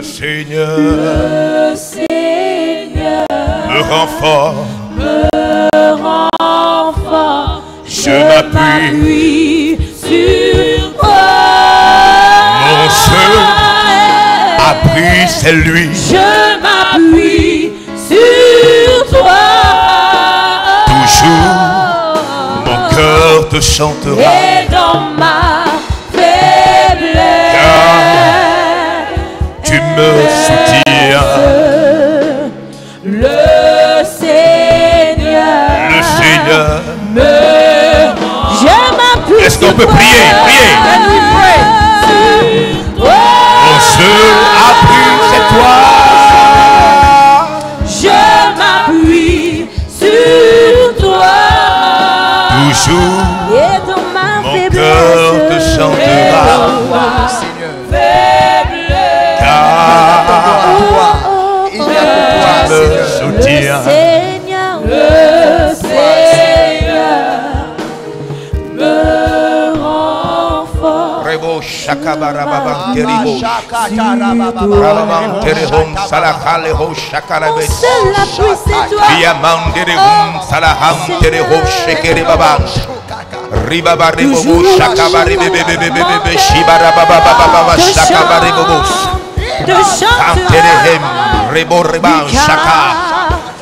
Le Seigneur me rend fort. Je m'appuie sur toi. Mon seul appui, c'est lui. Je m'appuie sur toi. Toujours, mon cœur te chantera. Et dans ma faiblesse, tu me soutiens. Le Seigneur me rend. Je m'appuie. Est-ce qu'on peut prier? Prier. Mon seul appui, c'est toi. Je m'appuie sur toi. Toujours, et dans ma mon faiblesse, cœur te chantera. Il y a pour toi, Seigneur. Le Seigneur me rend fort. Rebo shakabarababa teribo. Rabam terehom salakaleho shakarabes. Seul l'appui c'est toi. Diamanderehum salaham tereho shekerebaba. Ribaba rebobo shakabaribebebebebe shibarababababa shakabaribobos. Santerehem rebo reba shaka.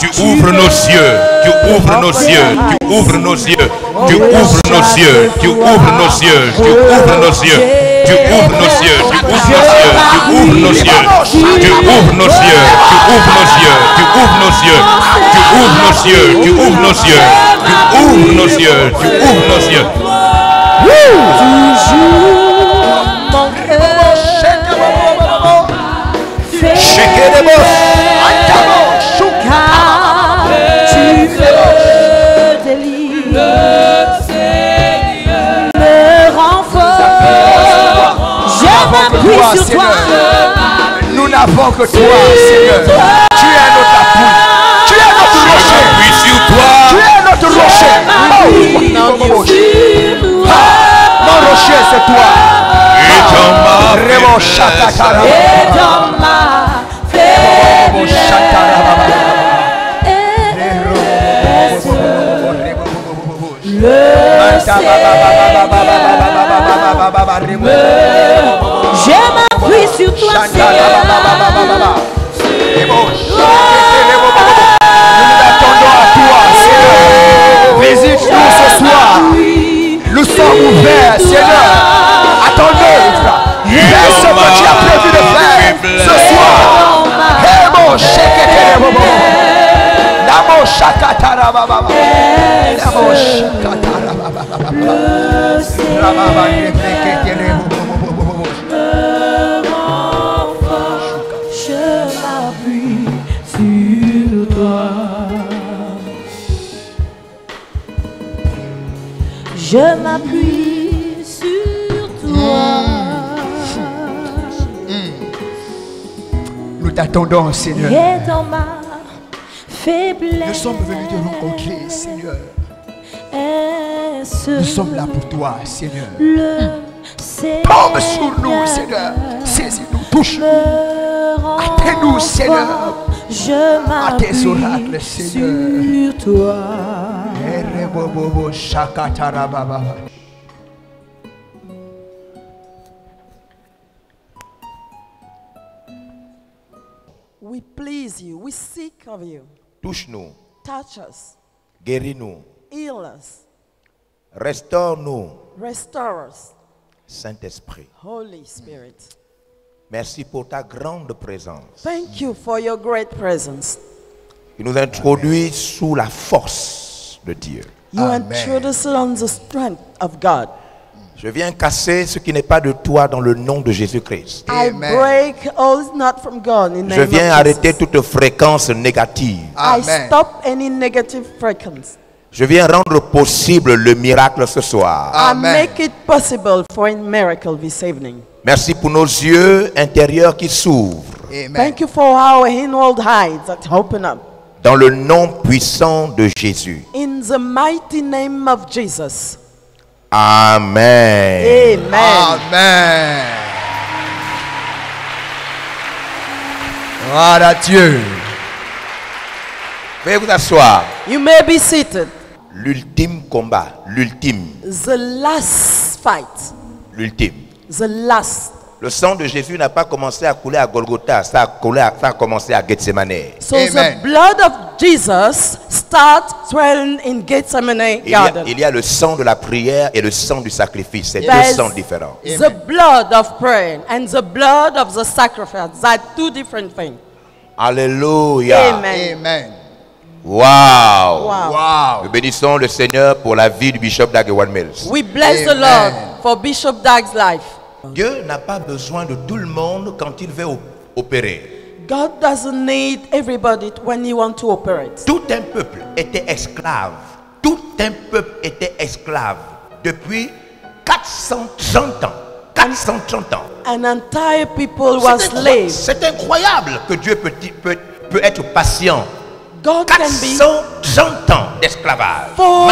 Tu ouvres nos yeux, tu ouvres nos yeux, tu ouvres nos yeux, tu ouvres nos yeux, tu ouvres nos yeux, tu ouvres nos yeux, tu ouvres nos yeux, tu ouvres nos yeux, tu ouvres nos yeux, tu ouvres nos yeux, tu ouvres nos yeux, tu ouvres nos yeux, tu ouvres nos yeux, tu ouvres nos yeux, tu ouvres nos yeux, tu ouvres nos yeux. Sur toi. Nous n'avons que toi, Seigneur. Tu es notre appui. Tu es notre rocher. Tu es notre rocher. Mon rocher, c'est toi. Et dans ma je m'appuie sur toi, Seigneur. Nous attendons à toi, Seigneur. Visite-nous ce soir. Nous sommes ouverts, Seigneur. Attendez. Fais ce que tu as prévu de faire ce soir. Je m'appuie sur toi. Nous t'attendons, Seigneur. Et dans ma faiblesse, nous sommes venus te rencontrer, Seigneur. Nous sommes là pour toi, Seigneur. Tombe sur nous, Seigneur. Saisis-nous, touche-nous. Attends-nous, Seigneur. Je à tes oracles, Seigneur. sur toi. We please you. We seek of you. Touche-nous. Touch us. Guéris-nous. Heal us. Restaure-nous. Restore us. Saint-Esprit. Holy Spirit. Merci pour ta grande présence. Thank you for your great presence. Il nous introduit sous la force de Dieu. You introduce us on the strength of God. Je viens casser ce qui n'est pas de toi dans le nom de Jésus-Christ. I break all is not from God in the Je name viens of arrêter Jesus. toute fréquence négative. I stop any negative frequency. Je viens rendre possible le miracle ce soir. I make it possible for a miracle this evening. Merci pour nos yeux intérieurs qui s'ouvrent. Thank you for our inward eyes that open up. Dans le nom puissant de Jésus. In the mighty name of Jesus. Amen. Amen. Amen. Gloire à Dieu. Veuillez vous asseoir. You may be seated. L'ultime combat, l'ultime, The last fight. l'ultime. The last. Le sang de Jésus n'a pas commencé à couler à Golgotha, ça a commencé à Gethsemane. So Amen. the blood of Jesus starts swelling in Gethsemane garden. Il y a le sang de la prière et le sang du sacrifice. C'est deux There's sangs différents. the blood of prayer and the blood of the sacrifice. Are two different things. Alléluia. Amen. Amen. Wow. Wow. Wow. Nous bénissons le Seigneur pour la vie du bishop d'Agwan Mills. We bless the Amen. Lord for Bishop Dag's life. Dieu n'a pas besoin de tout le monde quand il veut opérer. God doesn't need everybody when he wants to operate. Tout un peuple était esclave. Tout un peuple était esclave depuis 430 ans. 430 ans. An entire people was slaves. C'est incroyable que Dieu peut être patient. God can be 430 ans d'esclavage. For-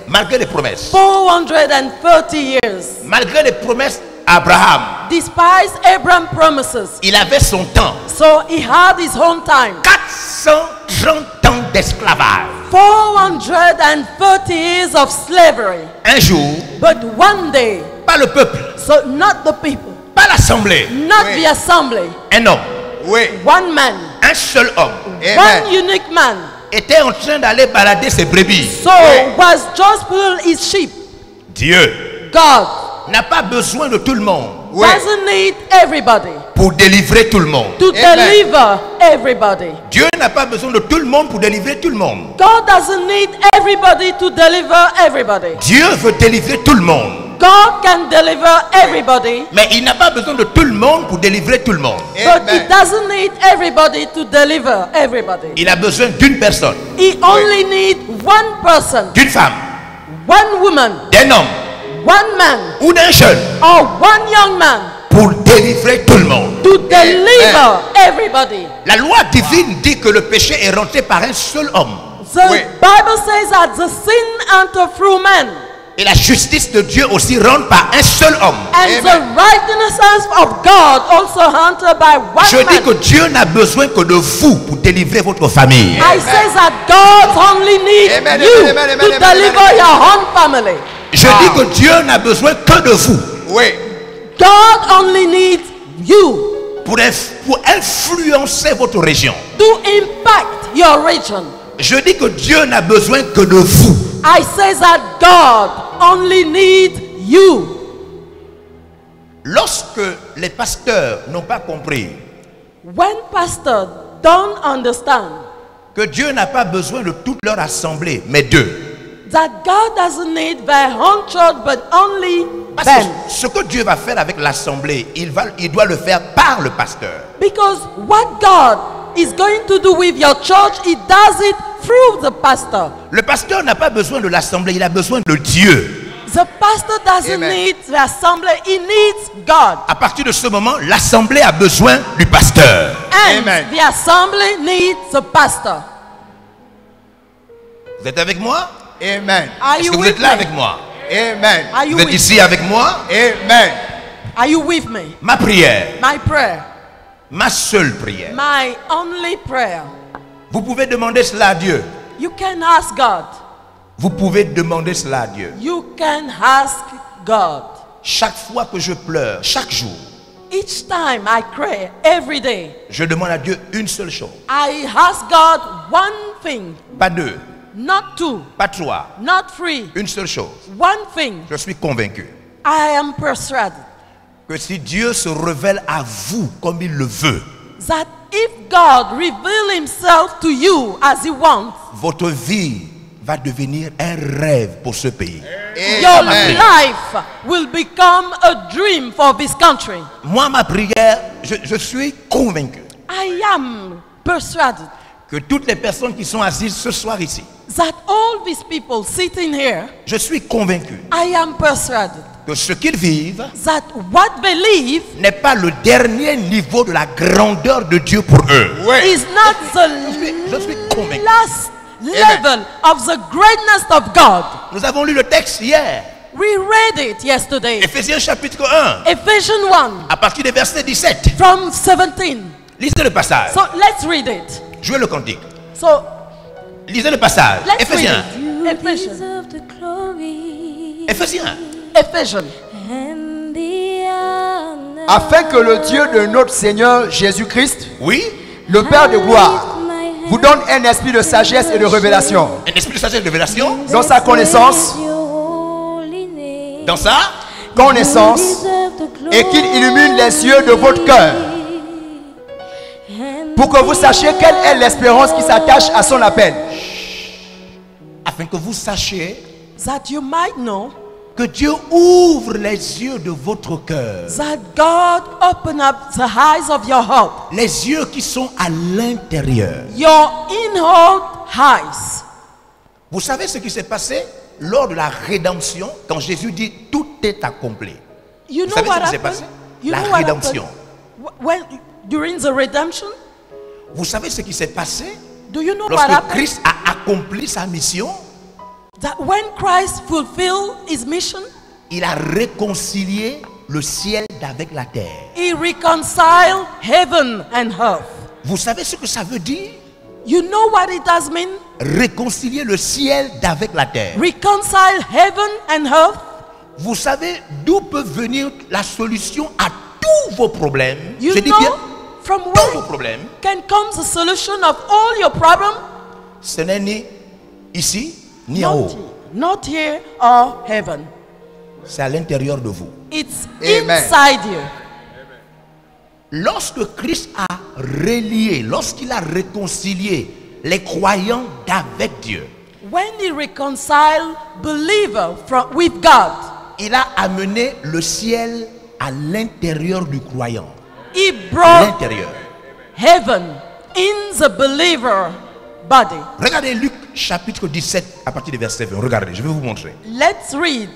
Malgré les promesses. 430 years. Malgré les promesses d'Abraham. Despite Abraham's promises. Il avait son temps. So he had his own time. 430 ans d'esclavage. 430 years of slavery. Un jour, But one day, pas le peuple, so not the people, pas l'assemblée, not Oui. the assembly, un homme, Oui. one man, un seul homme, Amen. one unique man. était en train d'aller balader ses brebis. So was just pulling his sheep. Dieu God n'a pas besoin de tout le monde Oui. doesn't need everybody pour délivrer tout le monde. to Amen. deliver everybody. Dieu n'a pas besoin de tout le monde pour délivrer tout le monde. God doesn't need everybody to deliver everybody. Dieu veut délivrer tout le monde. God can deliver everybody, Mais il n'a pas besoin de tout le monde pour délivrer tout le monde. but he Amen. doesn't need everybody to deliver everybody. Il a besoin d'une personne, He only needs one person, d'une femme, one woman, d'un homme one man, ou d'un jeune or one young man pour délivrer tout le monde. to deliver everybody. La loi divine dit que le péché est rentré par un seul homme. The Oui. Bible says that the sin entered through man, Et la justice de Dieu aussi rentre par un seul homme. and Amen. the righteousness of God also entered by Je one dis que man. Dieu n'a besoin que de vous pour délivrer votre famille. I say that God only needs Amen, you amen, amen, to amen, amen, deliver amen. your own family. Je dis que Dieu n'a besoin que de vous Oui. God only needs you pour influencer votre région. to impact your region. Je dis que Dieu n'a besoin que de vous. I say that God only needs you. Lorsque les pasteurs n'ont pas compris When pastors don't understand que Dieu n'a pas besoin de toute leur assemblée, mais d'eux. that God doesn't need their own church but only Parce them. que ce que Dieu va faire avec l'assemblée, il doit le faire par le pasteur. Because what God is going to do with your church, He does it through the pastor. Le pasteur n'a pas besoin de l'assemblée, il a besoin de Dieu. The pastor doesn't Amen. need the assembly, he needs God. À partir de ce moment, l'assemblée a besoin du pasteur. And Amen. the assembly needs the pastor. Vous êtes avec moi? Amen. Are Est-ce you que vous with êtes là me? avec moi? Amen. Are you Vous êtes with ici avec moi? Amen. Are you with me? Ma prière, My prayer, ma seule prière. my only prayer. Vous pouvez demander cela à Dieu. You can ask God. Vous pouvez demander cela à Dieu. You can ask God. Chaque fois que je pleure, chaque jour, Each time I pray, every day, je demande à Dieu une seule chose. I ask God one thing, Pas deux, not two, pas trois. not three, Une seule chose. one thing. Je suis convaincu I am persuaded que si Dieu se révèle à vous comme il le veut, that if God reveal Himself to you as He wants, votre vie va devenir un rêve pour ce pays. your Amen. life will become a dream for this country. Moi, ma prière, je suis convaincu I am persuaded que toutes les personnes qui sont assises ce soir ici, that all these people sitting here, je suis convaincu I am persuaded que ce qu'ils vivent that what they live n'est pas le dernier niveau de la grandeur de Dieu pour eux. Oui. is not je suis the convaincu. last level of the greatness of God. Nous avons lu le texte hier, We read it yesterday. Éphésiens chapitre 1, Ephesians 1 à partir du verset 17. from 17. Lisez le passage. So let's read it. Jouez le cantique. So Lisez le passage. let's Éphésiens. read it. Ephesians. Deserve the glory Éphésiens. Ephesians. and the honor. Afin que le Dieu de notre Seigneur Jésus-Christ, Oui. le Père de gloire, vous donne un esprit de sagesse et de révélation Un esprit de sagesse et de révélation. dans sa connaissance, Dans ça. et qu'il illumine les yeux de votre cœur pour que vous sachiez quelle est l'espérance qui s'attache à son appel. Afin que vous sachiez That you might know que Dieu ouvre les yeux de votre cœur. that God open up the eyes of your heart, Les yeux qui sont à l'intérieur. your inward eyes. Vous savez ce qui s'est passé lors de la rédemption quand Jésus dit tout est accompli. You Vous know savez what ce qui s'est happened? passé? You La know what rédemption. happened? When during the redemption, Vous savez ce qui s'est passé do you know what lorsque happened? Christ a accompli sa mission? That when Christ fulfilled his mission, Il a réconcilié le ciel avec la terre. he reconciled heaven and earth. Vous savez ce que ça veut dire? You know what it does mean? Réconcilier le ciel avec la terre. Reconcile heaven and earth. Vous savez d'où peut venir la solution à tous vos problèmes? You Je dis know bien from tous vos where problèmes. can come the solution of all your problems? Ce n'est ni ici ni en haut. Not here or heaven. C'est à l'intérieur de vous. It's Amen. inside you. Lorsque Christ a relié, lorsqu'il a réconcilié les croyants d'avec Dieu, When he reconciled believer with God, il a amené le ciel à l'intérieur du croyant. he brought L'intérieur. heaven in the believer body. Regardez Luc chapitre 17 à partir du verset 20. Regardez, je vais vous montrer. Let's read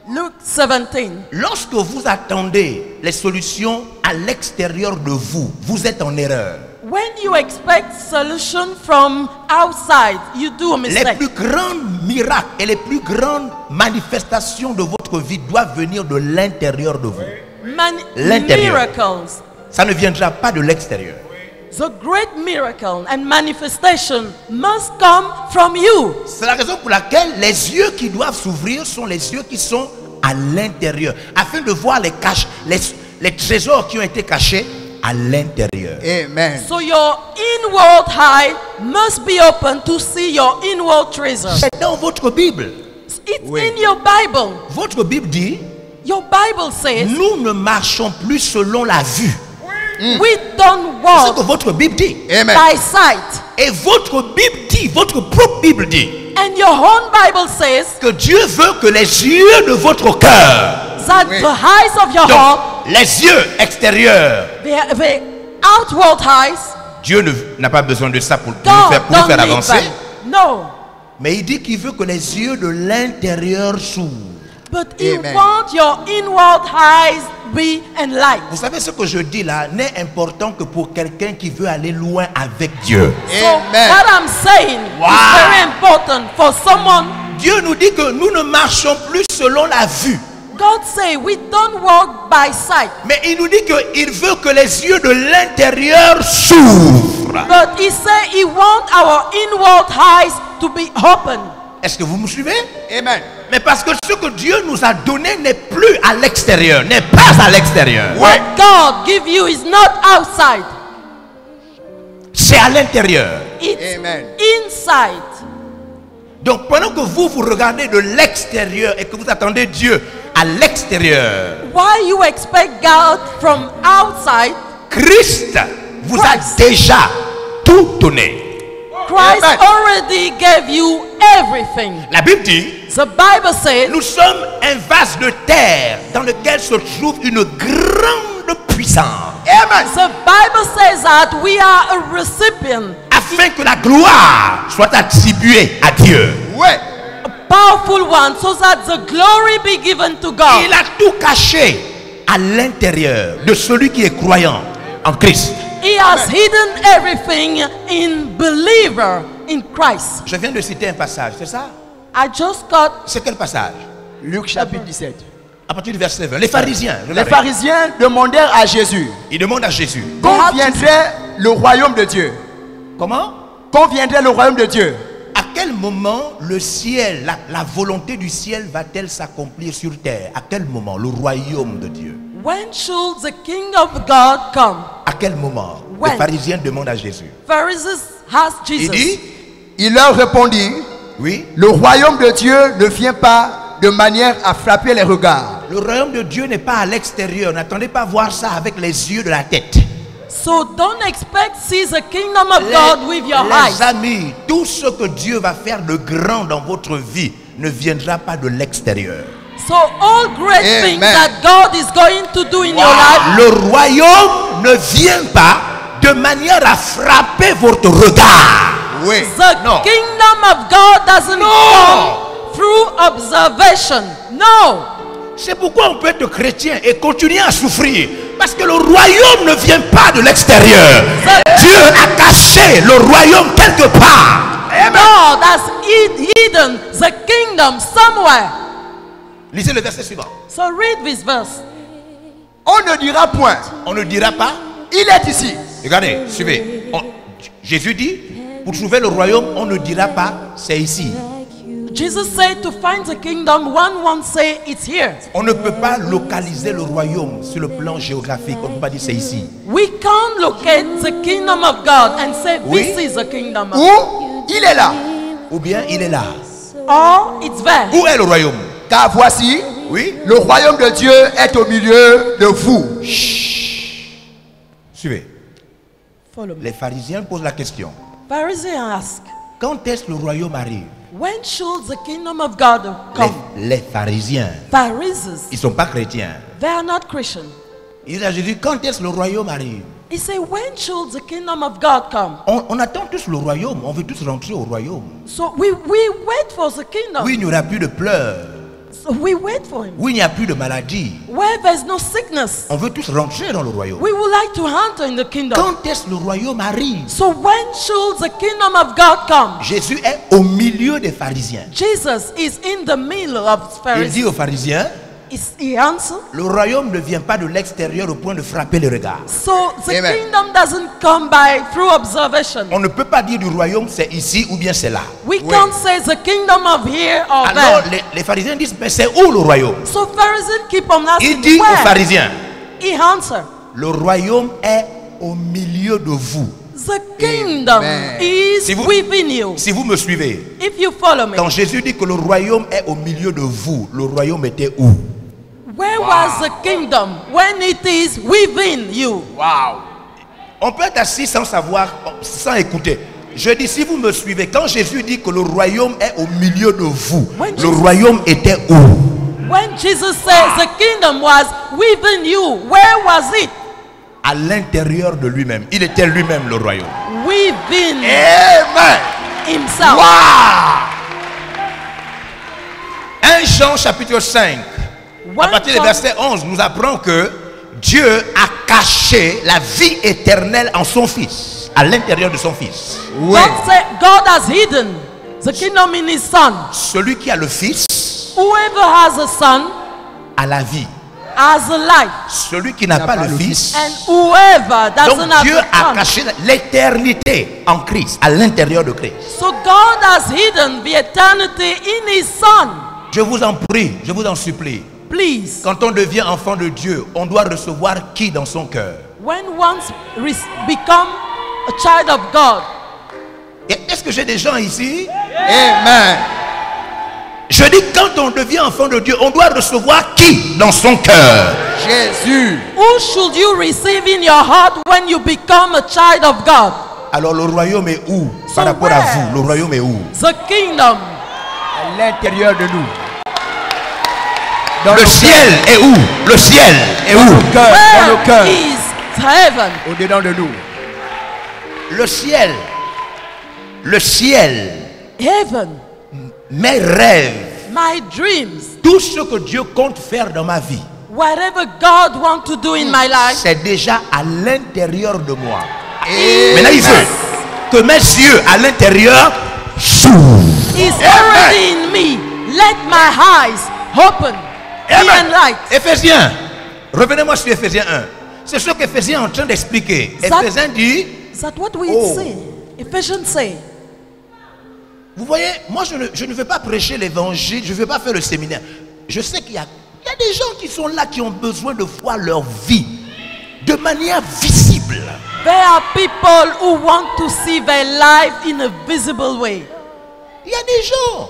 Luke 17. Lorsque vous attendez les solutions à l'extérieur de vous, vous êtes en erreur. When you expect solution from outside, you do a Les mistake. plus grands miracles et les plus grandes manifestations de votre vie doivent venir de l'intérieur de vous. L'intérieur. Miracles, Ça ne viendra pas de l'extérieur. the great miracle and manifestation must come from you. C'est la raison pour laquelle les yeux qui doivent s'ouvrir sont les yeux qui sont à l'intérieur, afin de voir les trésors qui ont été cachés à l'intérieur. Amen. So your inward eye must be open to see your inward treasure. C'est dans votre Bible. It's in your Bible. Votre Bible dit, Your Bible says nous ne marchons plus selon la vue. we don't C'est ce que walk votre Bible dit. Amen. by sight. Et votre Bible dit, votre propre Bible dit, And your own Bible says que Dieu veut que les yeux de votre cœur, that Oui. the eyes of your donc heart, les yeux extérieurs, the outward eyes, Dieu n'a pas besoin de ça pour nous God faire, don't need avancer. them. No, Mais il dit qu'il veut que les yeux de l'intérieur s'ouvrent. but He Amen. wants your inward eyes be enlightened. Vous savez ce que je dis là n'est important que pour quelqu'un qui veut aller loin avec Dieu. So Amen. what I'm saying Wow. is very important for someone. Dieu nous dit que nous ne marchons plus selon la vue. God say we don't walk by sight, Mais il nous dit qu'il veut que les yeux de l'intérieur s'ouvrent. but He say He wants our inward eyes to be open. Est-ce que vous me suivez? Amen. Mais parce que ce que Dieu nous a donné n'est plus à l'extérieur, n'est pas à l'extérieur. What God give you is not outside, C'est à l'intérieur. it's Amen. inside. Donc pendant que vous regardez de l'extérieur et que vous attendez Dieu à l'extérieur, Why you expect God from outside? Christ vous a Christ. déjà tout donné. Christ Amen. already gave you everything. La Bible dit, The Bible says nous sommes un vase de terre dans lequel se trouve une grande puissance, Amen. the Bible says that we are a recipient, afin que la gloire soit attribuée à Dieu. Ouais. a powerful one, so that the glory be given to God. Il a tout caché à l'intérieur de celui qui est croyant en Christ. He has hidden everything in believer in Christ. Je viens de citer un passage, c'est ça? I just got C'est quel passage? Luc chapitre 17. À partir du verset 20. Les pharisiens, Les pharisiens demandèrent à Jésus ils demandent à Jésus, quand viendrait le royaume de Dieu? Comment? Quand viendrait le royaume de Dieu? À quel moment le ciel, la volonté du ciel va-t-elle s'accomplir sur terre? À quel moment le royaume de Dieu? When should the King of God come? À quel moment? When? Les pharisiens demandent à Jésus. Pharisees asked Il Jesus. dit, Il leur répondit, oui, le royaume de Dieu ne vient pas de manière à frapper les regards. le royaume de Dieu n'est pas à l'extérieur. N'attendez pas voir ça avec les yeux de la tête. So don't expect see the kingdom of God with your Les eyes. amis, tout ce que Dieu va faire de grand dans votre vie ne viendra pas de l'extérieur. So all great Amen. things that God is going to do in your life, Le royaume ne vient pas de manière à frapper votre regard. Oui. the No. kingdom of God doesn't come through observation. No. C'est pourquoi on peut être chrétien et continuer à souffrir. Parce que le royaume ne vient pas de l'extérieur. Dieu a caché le royaume quelque part. God has hidden the kingdom somewhere. Lisez le verset suivant. So read this verse. On ne dira point, On ne dira pas. il est ici. Regardez, suivez. Jésus dit, pour trouver le royaume, on ne dira pas, c'est ici. Jesus said to find the kingdom, one won't say it's here. On ne peut pas localiser le royaume sur le plan géographique. On ne peut pas dire c'est ici. We can't locate the kingdom of God and say Oui. this is the kingdom of God. Ou il est là. Ou bien il est là. Or it's there. Où est le royaume? Car voici, Oui. le royaume de Dieu est au milieu de vous. Suivez. Follow me. Les pharisiens posent la question. Pharisees ask, Quand est-ce que le royaume arrive? when should the kingdom of God come? Les pharisiens, Pharisees, ils ne sont pas chrétiens. they are not Christian. Ils disent à Jésus, quand est-ce que le royaume arrive? He said, when should the kingdom of God come? On attend tous le royaume. On veut tous rentrer au royaume. So we wait for the kingdom. Où il n'y aura plus de pleurs. So we wait for him. Où il n'y a plus de maladie. Where there's no sickness, On veut tous rentrer dans le royaume. we would like to enter in the kingdom. Quand est-ce que le royaume arrive? So when should the kingdom of God come? Jésus est au milieu des pharisiens. Jesus is in the middle of Il dit Pharisees. aux pharisiens, He answered. le royaume ne vient pas de l'extérieur au point de frapper le regard. So the Amen. kingdom doesn't come by through observation. On ne peut pas dire du royaume c'est ici ou bien c'est là. We can't say the kingdom of here or Alors there. les pharisiens disent, mais c'est où le royaume? So Pharisees keep on Il asking dit aux where. pharisiens, He answered, le royaume est au milieu de vous. the kingdom Amen. is Si vous- within you. Si vous me suivez, If you follow me, quand Jésus dit que le royaume est au milieu de vous, le royaume était où? where was the kingdom when it is within you? On peut être assis sans savoir, sans écouter. Je dis, si vous me suivez, quand Jésus dit que le royaume est au milieu de vous, When le Jesus- royaume était où? When Jesus says the kingdom was within you, where was it? À l'intérieur de lui-même. Il était lui-même le royaume. Within Amen. himself. 1 Jean chapitre 5, à 1 partir du John- verset 11, nous apprend que Dieu a caché la vie éternelle en son Fils, à l'intérieur de son Fils. Oui. God has hidden the kingdom in his son. Celui qui a le Fils Whoever has a son a la vie. has a life. Celui qui n'a pas le Fils, And whoever doesn't donc have Dieu the a son. caché l'éternité en Christ, à l'intérieur de Christ. So God has hidden the eternity in his son. Je vous en prie, je vous en supplie. Please, Quand on devient enfant de Dieu, on doit recevoir qui dans son cœur? when once become a child of God, Et est-ce que j'ai des gens ici? Amen. Je dis, quand on devient enfant de Dieu, on doit recevoir qui dans son cœur? Jésus. who should you receive in your heart when you become a child of God? Alors le royaume est où? So Par rapport à where? vous, le royaume est où? The kingdom. À l'intérieur de nous. Dans Le nos ciel est où? Le ciel est où? cœurs, dans nos Where cœurs, is heaven? au-dedans de nous. Le ciel, Heaven, mes rêves, my dreams, tout ce que Dieu compte faire dans ma vie, whatever God wants to do in my life, c'est déjà à l'intérieur de moi. Et Maintenant, il veut que mes yeux à l'intérieur s'ouvrent. is already in me. Let my eyes open. Be Amen. enlightened. Éphésiens, revenez-moi sur Éphésiens 1. C'est ce qu'Éphésiens est en train d'expliquer. Ça- Éphésiens dit, Is that what we Oh. say? Ephesians say. Vous voyez, moi je ne veux pas prêcher l'évangile, je ne veux pas faire le séminaire. Je sais qu'il y a des gens qui sont là qui ont besoin de voir leur vie de manière visible. There are people who want to see their life in a visible way. Il y a des gens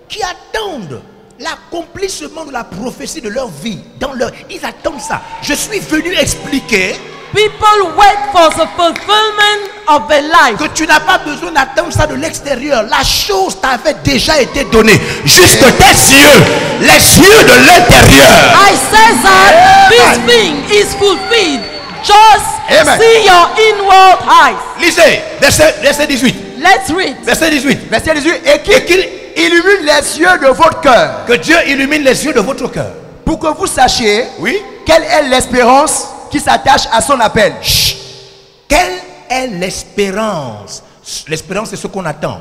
qui attendent l'accomplissement de la prophétie de leur vie. Ils attendent ça. Je suis venu expliquer People wait for the fulfillment of their life. que tu n'as pas besoin d'attendre ça de l'extérieur. La chose t'avait déjà été donnée. Juste tes yeux, les yeux de l'intérieur. I say that this thing is fulfilled. Just Amen. see your inward eyes. Lisez, verset 18. Let's read. Verset 18. Verset 18. Et qu'il illumine les yeux de votre cœur, Que Dieu illumine les yeux de votre cœur. pour que vous sachiez Oui. quelle est l'espérance qui s'attache à son appel. Chut. Quelle est l'espérance? L'espérance, c'est ce qu'on attend.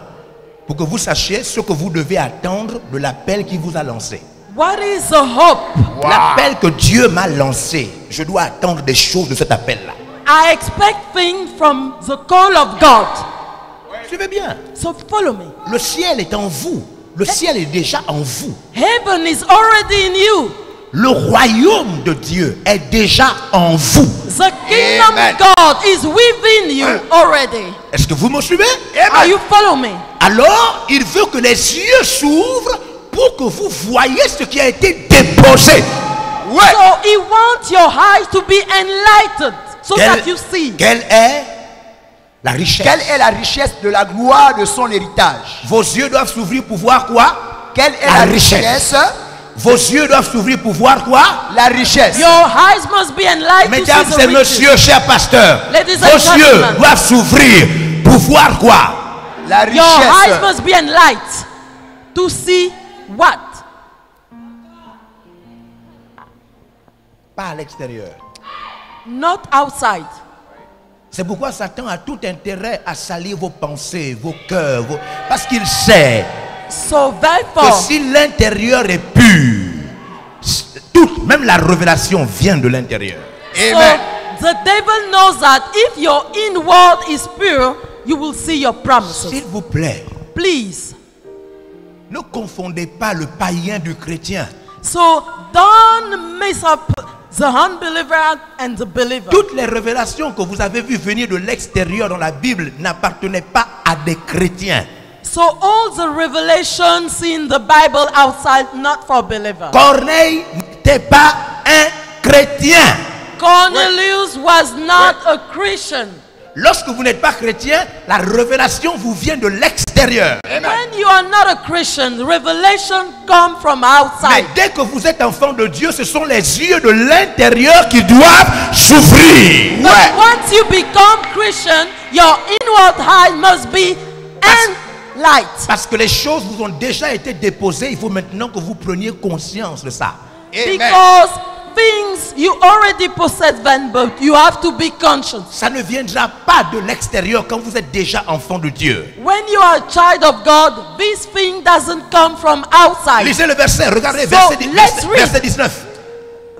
Pour que vous sachiez ce que vous devez attendre de l'appel qui vous a lancé. What is the hope? L'appel que Dieu m'a lancé. Je dois attendre des choses de cet appel-là. I expect things from the call of God. Suivez bien. So follow me. Le ciel est en vous. Le ciel est déjà en vous. Heaven is already in you. Le royaume de Dieu est déjà en vous. The kingdom Amen. of God is within you already. Est-ce que vous me suivez? Are you follow me? Alors, il veut que les yeux s'ouvrent pour que vous voyez ce qui a été déposé. Ouais. So he wants your eyes to be enlightened so that you see. Quelle est la richesse? Quelle est la richesse de la gloire de son héritage? Vos yeux doivent s'ouvrir pour voir quoi? Quelle est La la richesse? Vos yeux doivent s'ouvrir pour voir quoi? La richesse. Your eyes must be enlightened to Mesdames see the et riches. messieurs, chers pasteurs, Ladies and vos yeux gentlemen. doivent s'ouvrir pour voir quoi? La Your eyes richesse. must be enlightened to see what? Pas à l'extérieur. Not outside. C'est pourquoi Satan a tout intérêt à salir vos pensées, vos cœurs, parce qu'il sait So que therefore, si l'intérieur est pur, même la révélation vient de l'intérieur. Amen. so the devil knows that if your inward is pure, you will see your promises. S'il vous plaît, Please. ne confondez pas le païen du chrétien. So don't mess up the unbeliever and the believer. Toutes les révélations que vous avez vues venir de l'extérieur dans la Bible n'appartenaient pas à des chrétiens. So all the revelations in the Bible outside, not for believers. Corneille n'était pas un chrétien. Cornelius was not a Christian. Lorsque vous n'êtes pas chrétien, la révélation vous vient de l'extérieur. When you are not a Christian, the revelation come from Mais outside. dès que vous êtes enfant de Dieu, ce sont les yeux de l'intérieur qui doivent s'ouvrir. But once you become Christian, your inward eye must be light. Parce que les choses vous ont déjà été déposées, il faut maintenant que vous preniez conscience de ça. Because things you already possess them, but you have to be conscious. Ça ne viendra pas de l'extérieur quand vous êtes déjà enfant de Dieu. When you are a child of God, this thing doesn't come from outside. Lisez le verset, regardez, So, verset, let's read. verset 19.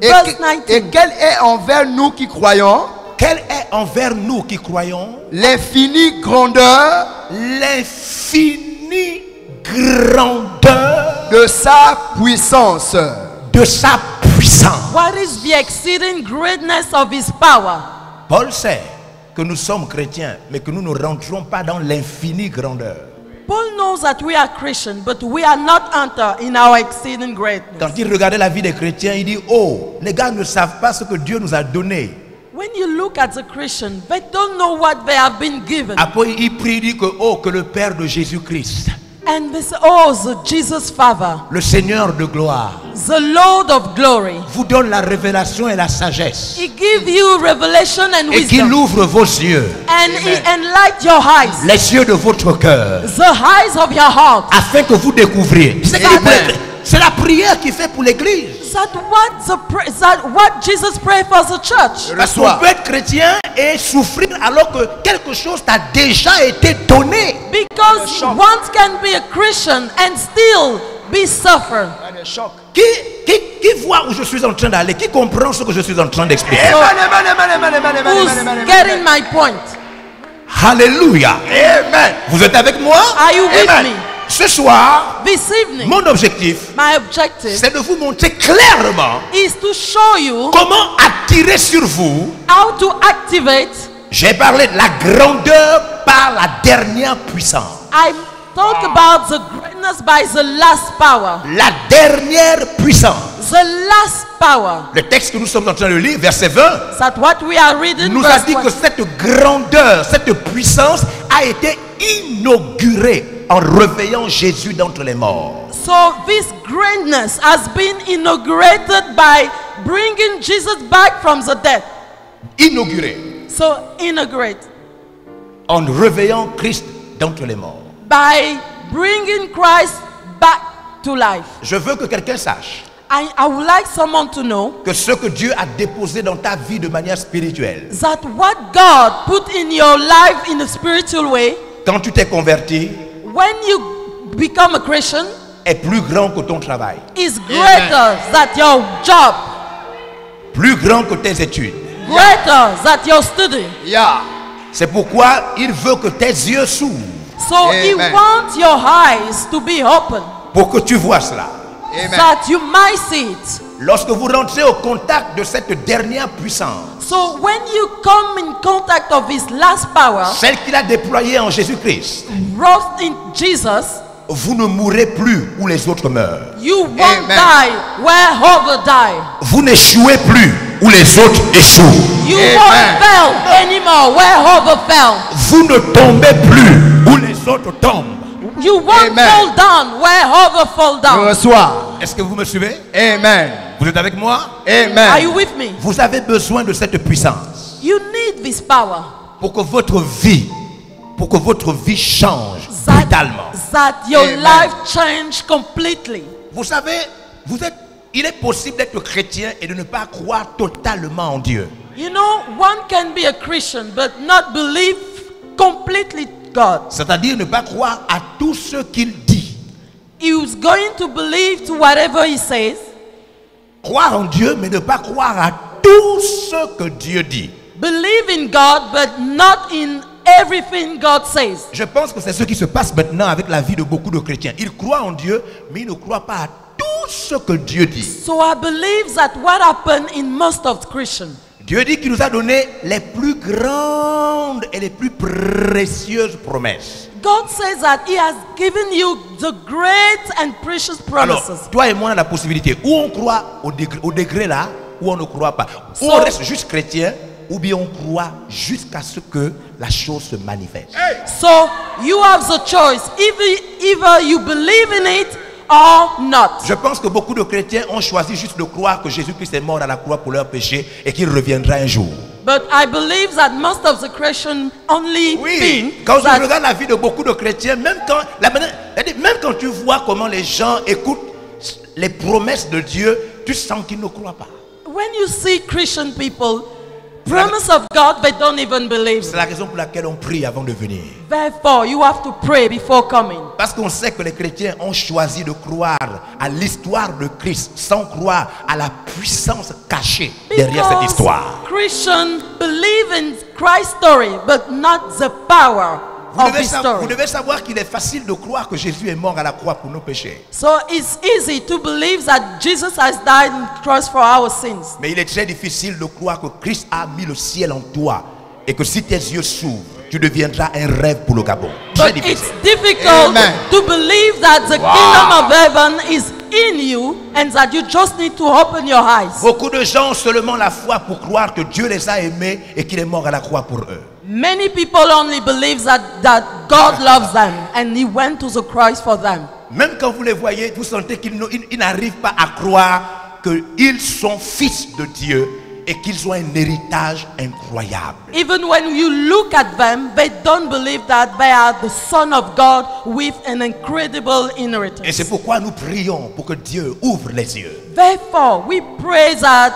Verse 19. Et quel est envers nous qui croyons Quelle est envers nous qui croyons l'infinie grandeur l'infinie grandeur de sa puissance? de sa puissance? What is the exceeding greatness of his power? Paul sait que nous sommes chrétiens, mais que nous ne rentrons pas dans l'infinie grandeur. Paul knows that we are Christian, but we are not enter in our exceeding greatness. Quand il regardait la vie des chrétiens, il dit, oh, les gars ne savent pas ce que Dieu nous a donné. When you look at the Christian, they don't know what they have been given. Après, il prie, il dit que, oh, que le Père de Jésus-Christ, And they say, oh, the Jesus Father, le Seigneur de gloire, the Lord of glory, vous donne la révélation et la sagesse. he give you revelation and Et qu'il wisdom. ouvre vos yeux, And he enlight your eyes, les yeux de votre cœur, the eyes of your heart. afin que vous découvriez. Amen. C'est la prière qu'il fait pour l'église. Is that what Jesus prayed for the church? Parce qu'on peut être chrétien et souffrir alors que quelque chose t'a déjà été donné. Because one can be a Christian and still be suffer. Qui voit où je suis en train d'aller? Qui comprend ce que je suis en train d'expliquer? Who's getting my point? Alléluia. Amen. Vous êtes avec moi? Are you with Amen. me? Ce soir, This evening, mon objectif, my objective c'est de vous montrer clairement is to show you comment attirer sur vous. how to activate. J'ai parlé de la grandeur par la dernière puissance. I talk about the greatness by the last power. La dernière puissance. The last power. Le texte que nous sommes en train de lire, verset 20, That what we are reading. nous a verse dit que 20. cette grandeur, cette puissance a été inaugurée en réveillant Jésus d'entre les morts. So this greatness has been inaugurated by bringing Jesus back from the dead. Inaugurée So inaugurate en réveillant Christ d'entre les morts. by bringing Christ back to life. Je veux que quelqu'un sache I would like someone to know que ce que Dieu a déposé dans ta vie de manière spirituelle, that what God put in your life in a spiritual way, quand tu t'es converti, when you become a Christian, est plus grand que ton travail, is greater than your job, plus grand que tes études. greater than your study. Yeah. C'est pourquoi il veut que tes yeux s'ouvrent So He Amen. wants your eyes to be open, pour que tu vois cela. Amen. that you might see it. Lorsque vous rentrez au contact de cette dernière puissance, So when you come in contact of His last power, celle qu'il a déployée en Jésus-Christ, wrought in Jesus, vous ne mourrez plus où les autres meurent. you won't Amen. die where others die. Vous n'échouez plus où les autres échouent. You Amen. won't fail anymore where others fell. Vous ne tombez plus où les autres tombent. You won't Amen. fall down where others fall Je down. reçois. Est-ce que vous me suivez? Amen. Vous êtes avec moi? Are you Amen. with me? Vous avez besoin de cette puissance You need this power pour que votre vie change brutalement. that your Amen. life change completely. Vous savez, il est possible d'être chrétien et de ne pas croire totalement en Dieu. You know, one can be a Christian but not believe completely God. C'est-à-dire ne pas croire à tout ce qu'il dit. He was going to believe to whatever he says. Croire en Dieu, mais ne pas croire à tout ce que Dieu dit. Believe in God but not in everything God says. Je pense que c'est ce qui se passe maintenant avec la vie de beaucoup de chrétiens. Ils croient en Dieu, mais ils ne croient pas à tout ce que Dieu dit. So I believe that what happened in most of Christians. Dieu dit qu'il nous a donné les plus grandes et les plus précieuses promesses. God says that He has given you the great and precious Alors, promises. toi et moi, on a la possibilité. Ou on croit au degré là, ou on ne croit pas. Ou So- on reste juste chrétien, ou bien on croit jusqu'à ce que la chose se manifeste. So you have the choice. Either you believe in it or not. Je pense que beaucoup de chrétiens ont choisi juste de croire que Jésus-Christ est mort à la croix pour leurs péchés et qu'il reviendra un jour. But I believe that most of the Christians only Oui, think quand je that regarde la vie de beaucoup de chrétiens, même quand tu vois comment les gens écoutent les promesses de Dieu, tu sens qu'ils ne croient pas. when you see Christian people, promise of God, they don't even believe. C'est la raison pour laquelle on prie avant de venir. Therefore, you have to pray before coming. Parce qu'on sait que les chrétiens ont choisi de croire à l'histoire de Christ sans croire à la puissance cachée derrière cette Because histoire. Christians believe in Christ's story, but not the power Vous of devez, His vous story. devez savoir qu'il est facile de croire que Jésus est mort à la croix pour nos péchés. So it's easy to believe that Jesus has died on the cross for our sins. Mais il est très difficile de croire que Christ a mis le ciel en toi et que si tes yeux s'ouvrent, tu deviendras un rêve pour le Gabon. Très But difficile. it's difficult Amen. to believe that the kingdom of heaven is in you and that you just need to open your eyes. Beaucoup de gens ont seulement la foi pour croire que Dieu les a aimés et qu'il est mort à la croix pour eux. Many people only believe that God loves them and He went to the cross for them. Même quand vous les voyez, vous sentez qu'ils n'arrivent pas à croire qu'ils sont fils de Dieu et qu'ils ont un héritage incroyable. Even when you look at them, they don't believe that they are the Son of God with an incredible Et inheritance. c'est pourquoi nous prions pour que Dieu ouvre les yeux. Therefore, we pray that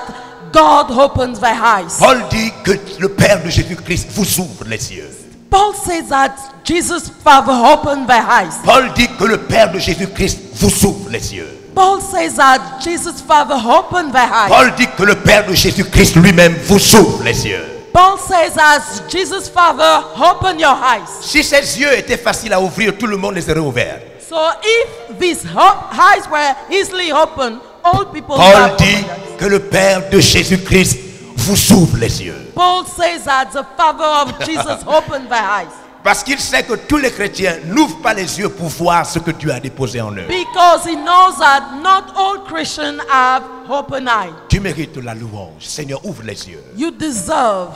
God opens their eyes. Paul dit que le Père de Jésus-Christ vous ouvre les yeux. Paul says that Jesus' Father opened their eyes. Paul dit que le Père de Jésus-Christ vous ouvre les yeux. Paul says that Jesus' Father opened their eyes. Paul dit que le Père de Jésus-Christ lui-même vous ouvre les yeux. Paul says, as Jesus' Father, open your eyes. Si ses yeux étaient faciles à ouvrir, tout le monde les aurait ouverts. So if these eyes were easily opened, all people Paul have dit opened eyes. que le Père de Jésus-Christ vous ouvre les yeux. Paul says that the Father of Jesus opened their eyes. Parce qu'il sait que tous les chrétiens n'ouvrent pas les yeux pour voir ce que Dieu a déposé en eux. Because he knows that not all Christians have open eyes. Tu mérites la louange. Seigneur, ouvre les yeux. You deserve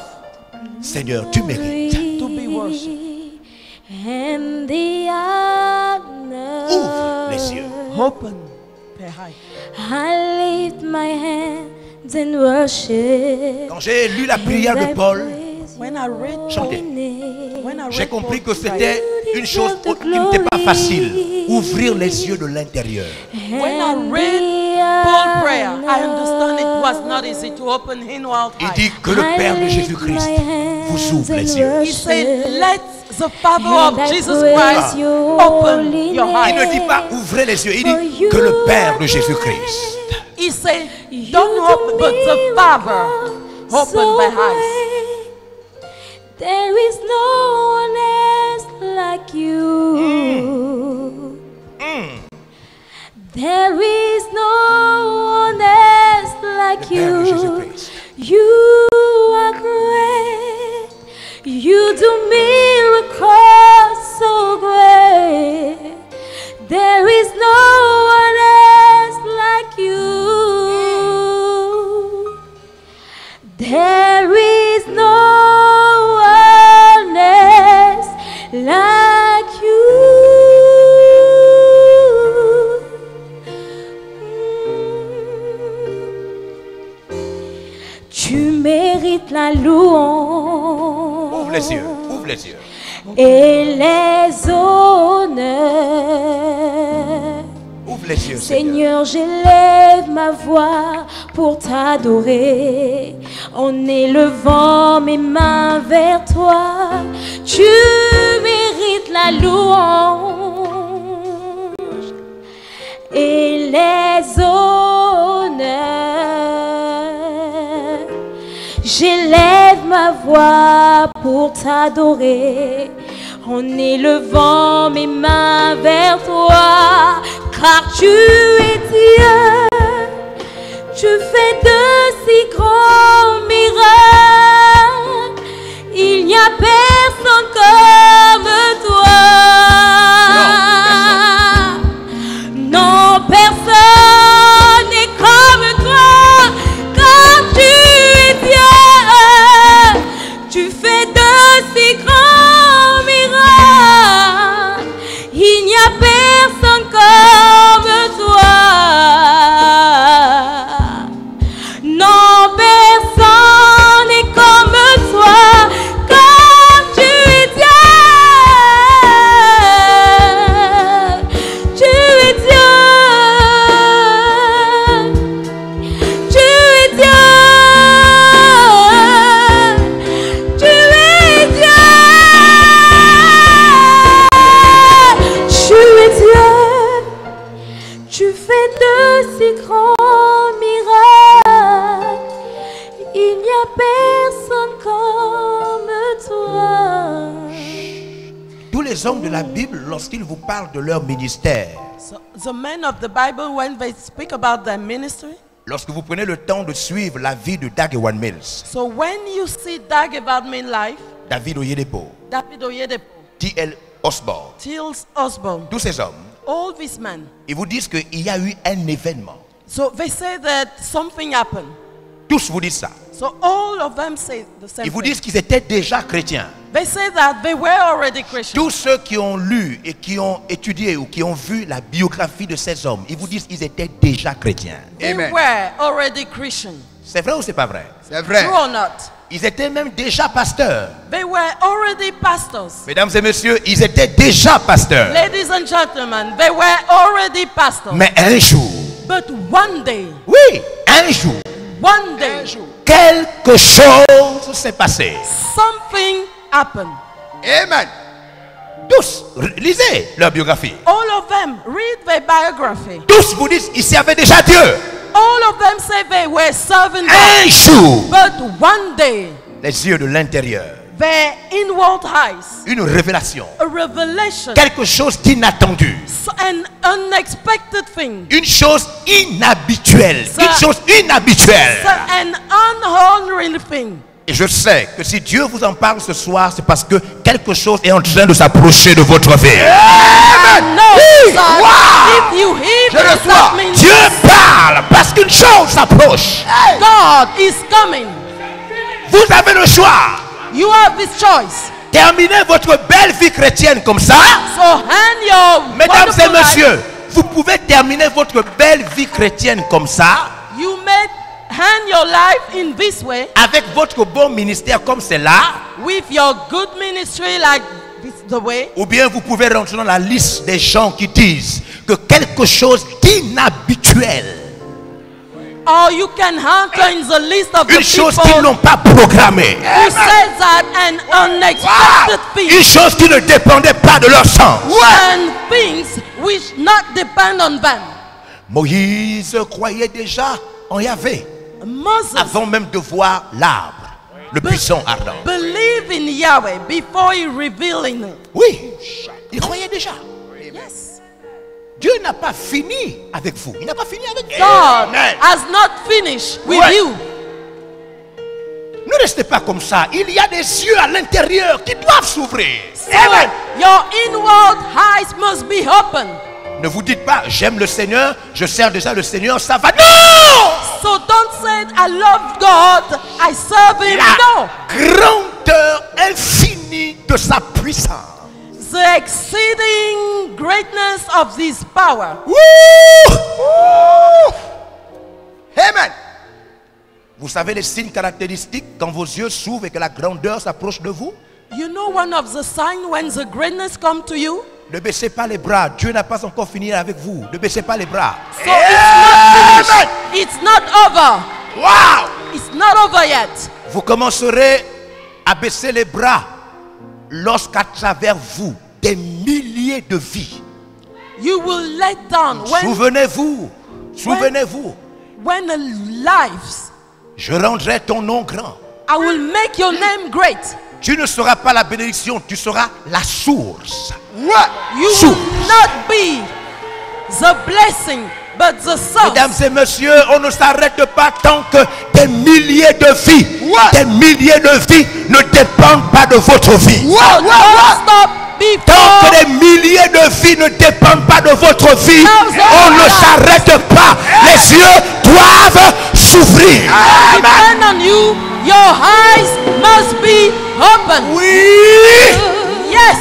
Seigneur, tu mérites. to be worshipped. And the honor. Ouvre les yeux. Open their eyes. I lift my hands in worship. Quand j'ai lu la prière de Paul, When I read chantez. When I J'ai read compris que Paul's c'était une chose qui n'était pas facile. Ouvrir les yeux de l'intérieur. When I read Paul's prayer, I understand it was not easy to open inward Il eyes. dit que le Père de Jésus-Christ vous ouvre les yeux. He said, let the Father of Jesus Christ open your Il ne eyes. dit pas ouvrez les yeux, il dit que le Père de Jésus-Christ. He said, don't open, but the Father open my eyes. There is no one else like you. There is no one else like Le Père de you. Jésus-Christ. You are great. You do miracles so great. There is no one else like you. There is no one else like you. Tu mérites la louange. Ouvre les yeux, ouvre les yeux. Et les honneurs. Ouvre les yeux, Seigneur. Seigneur, j'élève ma voix pour t'adorer. En élevant mes mains vers toi, tu mérites la louange et les honneurs. J'élève ma voix pour t'adorer. En élevant mes mains vers toi, car tu es Dieu, tu fais de si grands miracles, il n'y a personne comme toi. Non, personne n'est comme toi, car tu es Dieu, tu fais de si grands miracles, il n'y a personne comme toi. Non, personne n'est comme toi, car tu es Dieu. Tu es Dieu. Tu es Dieu. Tu es Dieu. Tu es Dieu. Tu fais de si grands miracles. Il n'y a personne comme toi. Tous les hommes de la Bible, lorsqu'ils vous parlent de leur ministère, So the men of the Bible, when they speak about their ministry, lorsque vous prenez le temps de suivre la vie de Dag Heward Mills, so when you see Dag Heward life, David Oyedepo, David Oyedepo, T.L. Osborne, Tills Osborne, tous ces hommes, all these men, ils vous disent qu'il y a eu un événement. so they say that something happened. Tous vous disent ça. So all of them say the same Ils vous thing. disent qu'ils étaient déjà chrétiens. They say that they were already Christians. Tous ceux qui ont lu et qui ont étudié ou qui ont vu la biographie de ces hommes, ils vous disent qu'ils étaient déjà chrétiens. They Amen. were already Christians. C'est vrai ou c'est pas vrai? C'est vrai. True or not? Ils étaient même déjà pasteurs. They were already pastors. Mesdames et messieurs, ils étaient déjà pasteurs. Ladies and gentlemen, they were already pastors. Mais un jour, But one day, oui, un jour, quelque chose s'est passé. something happened. Amen. Tous, lisez leur biographie. All of them read their biography. Tous vous disent, ils servaient déjà Dieu. All of them say they were serving God. Un jour, But one day, Les yeux de l'intérieur. their inward eyes, Une révélation. a revelation, Quelque chose d'inattendu. an unexpected thing, Une chose inhabituelle. Ça- Une chose inhabituelle. an unhonoring thing. Et je sais que si Dieu vous en parle ce soir, c'est parce que quelque chose est en train de s'approcher de votre vie. I know that if you hear Je this, reçois. that means Dieu parle parce qu'une chose s'approche. God is coming. Vous avez le choix. You have this choice. Terminez votre belle vie chrétienne comme ça. So hand your Mesdames et wonderful life. messieurs, vous pouvez terminer votre belle vie chrétienne comme ça, You may hand your life in this way avec votre bon ministère comme c'est là, with your good ministry like this the way, ou bien vous pouvez rentrer dans la liste des gens qui disent que quelque chose d'inhabituel, or you can enter in the list of the une chose people qu'ils n'ont pas programmée, who says that an unexpected une thing chose qui ne dépendait pas de leur sens. and things which not depend on them. Moïse croyait déjà en Yahvé Moses avant même de voir l'arbre, le buisson ardent. believed in Yahweh before he revealing it. Oui, il croyait déjà. Yes. Dieu n'a pas fini avec vous. Il n'a pas fini avec vous. God Amen. has not finished with Ouais. you. Ne restez pas comme ça. Il y a des yeux à l'intérieur qui doivent s'ouvrir. So Amen. your inward eyes must be open. Ne vous dites pas, j'aime le Seigneur, je sers déjà le Seigneur, ça va. Non! So don't say I love God, I serve him. La No. grandeur infinie de sa puissance. The exceeding greatness of this power. Wouh! Amen. Vous savez les signes caractéristiques quand vos yeux s'ouvrent et que la grandeur s'approche de vous? You know one of the signs when the greatness come to you? Ne baissez pas les bras. Dieu n'a pas encore fini avec vous. Ne baissez pas les bras. So it's not finished. It's not over. Wow! It's not over yet. Vous commencerez à baisser les bras lorsqu'à travers vous, des milliers de vies. You will let down Souvenez-vous, souvenez-vous, when a lives. je rendrai ton nom grand. I will make your name great. Tu ne seras pas la bénédiction, tu seras la source. You Source. will not be the blessing, but the source. Mesdames et messieurs, on ne s'arrête pas tant que des milliers de vies, des milliers de vies ne dépendent pas de votre vie. So don't stop Tant que before des milliers de vies ne dépendent pas de votre vie, on ne s'arrête pas. Les yeux doivent s'ouvrir. depend on you. Your eyes must be open. Oui. Yes.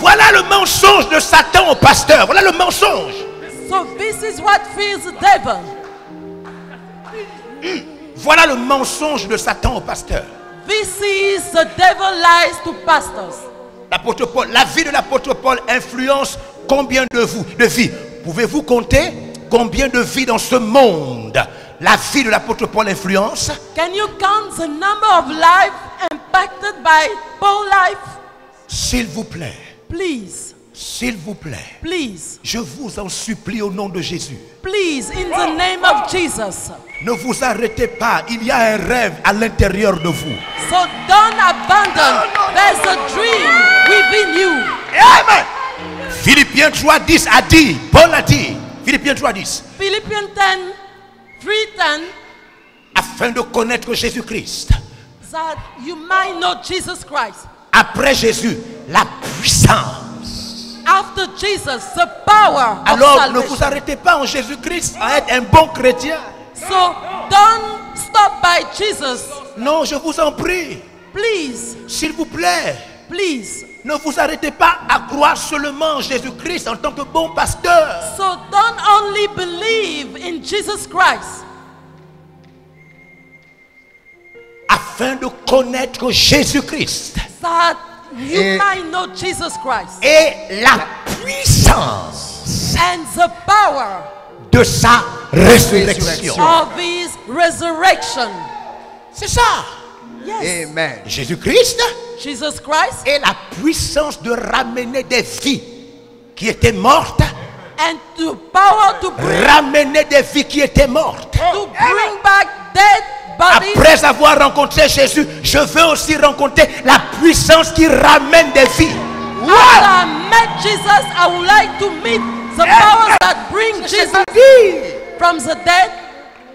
Voilà le mensonge de Satan au pasteur. Voilà le mensonge. So this is what fears the devil. Voilà le mensonge de Satan au pasteur. This is the devil lies to pastors. L'apôtre Paul, la vie de l'apôtre Paul influence combien de vies? Pouvez-vous compter combien de vies dans ce monde la vie de l'apôtre Paul influence? Can you count the number of lives impacted by Paul's life? S'il vous plaît, Please, s'il vous plaît, please, je vous en supplie au nom de Jésus. please, in the name of Jesus. Ne vous arrêtez pas, il y a un rêve à l'intérieur de vous. So don't abandon. There's a dream within you. Amen. Philippiens 3:10 a dit, Paul a dit, Philippiens 3:10, Philippians 10, 3:10, afin de connaître Jésus-Christ. that you might know Jesus Christ. Après Jésus, la puissance. After Jesus, the power of Alors ne salvation. vous arrêtez pas en Jésus-Christ à être un bon chrétien. So don't stop by Jesus. Non, je vous en prie, Please, s'il vous plaît, please. ne vous arrêtez pas à croire seulement en Jésus-Christ en tant que bon pasteur. So don't only believe in Jesus Christ. Afin de connaître Jésus-Christ That you Et- might know Jesus Christ. et la puissance And the power de sa résurrection. of his resurrection. C'est ça. Yes. Amen. Jésus-Christ Jesus Christ et la puissance de ramener des vies qui étaient mortes, and the power to bring ramener des vies qui étaient mortes. back dead bodies. Après avoir rencontré Jésus, je veux aussi rencontrer la puissance qui ramène des vies. After I met Jesus, I would like to meet the powers that bring Jesus from the dead.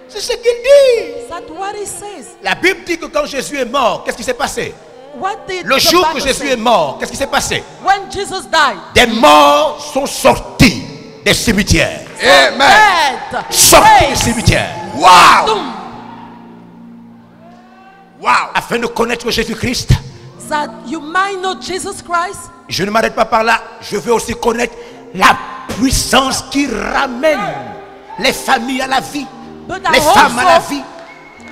C'est ce qu'il dit. Is that what he says? La Bible dit que quand Jésus est mort, qu'est-ce qui s'est passé? What did Le the jour que Bible Jésus say? est mort, qu'est-ce qui s'est passé? When Jesus died, Des morts sont sortis des cimetières. dead, Sortis des raised, cimetières. Wow! tomb, Wow! Afin de connaître Jésus-Christ, that you might know Jesus Christ. je ne m'arrête pas par là. Je veux aussi connaître la puissance qui ramène les familles à la vie, But les femmes à la vie,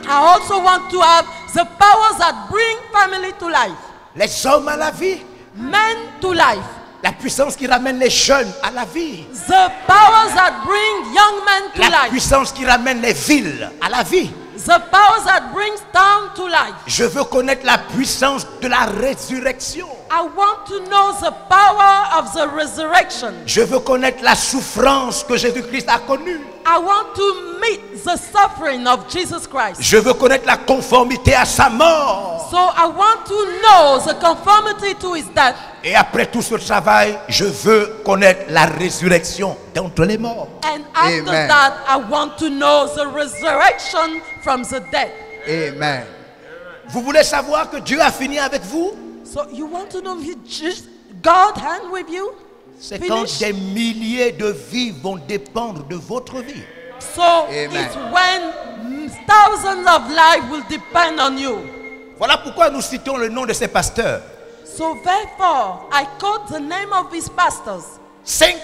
I also want to have the powers that bring family to life, les hommes à la vie, men to life, la puissance qui ramène les jeunes à la vie, the powers that bring young men to la life, puissance qui ramène les villes à la vie. the powers that brings town to life. Je veux connaître la puissance de la résurrection. I want to know the power of the resurrection. Je veux connaître la souffrance que Jésus-Christ a connue. I want to meet the suffering of Jesus Christ. Je veux connaître la conformité à sa mort. So I want to know the conformity to his death. Et après tout ce travail, je veux connaître la résurrection d'entre les morts. And after Amen. that, I want to know the resurrection from the dead. Amen. Vous voulez savoir que Dieu a fini avec vous? So you want to know if just God hand with you? C'est quand Finish? des milliers de vies vont dépendre de votre vie. So Amen. it's when thousands of lives will depend on you. Voilà pourquoi nous citons le nom de ces pasteurs. So therefore, I quote the name of these pastors. 50